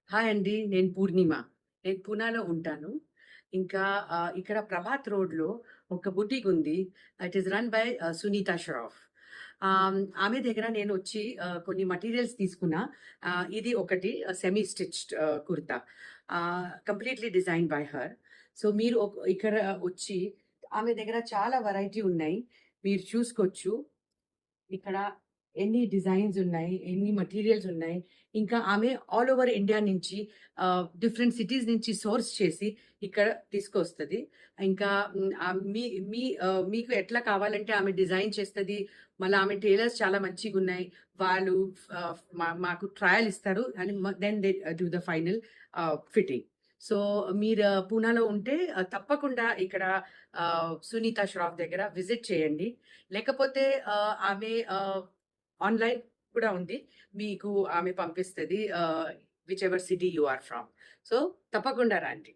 Hi అండి. నేను పూర్ణిమ. నేను పూనాలో ఉంటాను. ఇంకా ఇక్కడ ప్రభాత్ రోడ్‌లో ఒక బుటీక్ ఉంది. It is run by Sunita Shroff. ఆమె దగ్గర నేనొచ్చి కొన్ని మెటీరియల్స్ తీసుకున్నా. ఇది ఒకటి semi stitched kurta. Completely designed by her. So, మీరు ఇక్కడ వచ్చి ఆమె దగ్గర చాలా వెరైటీ ఉన్నాయి. మీరు చూసుకోవచ్చు. ఇక్కడ ఎన్ని డిజైన్స్ ఉన్నాయి, ఎన్ని మెటీరియల్స్ ఉన్నాయి. ఇంకా ఆమె ఆల్ ఓవర్ ఇండియా నుంచి డిఫరెంట్ సిటీస్ నుంచి సోర్స్ చేసి ఇక్కడ తీసుకొస్తది. ఇంకా హ్మ్, మీ మీ మీకు ఎట్లా కావాలంటే ఆమె డిజైన్ చేస్తది. మళ్ళా ఆమె టైలర్స్ చాలా మంచిగున్నాయి. వాళ్ళు మాకు ట్రయల్ ఇస్తారు. And then they do the final fitting. So, మీరు పూనాలో ఉంటే తప్పకుండా ఇక్కడ సునీత ష్రాఫ్ దగ్గర విజిట్ చేయండి. లేకపోతే ఆమె ఆన్‌లైన్ కూడా ఉంది. మీకు ఆమె పంపిస్తది. Whichever city you are from. So, తప్పకుండా రండి.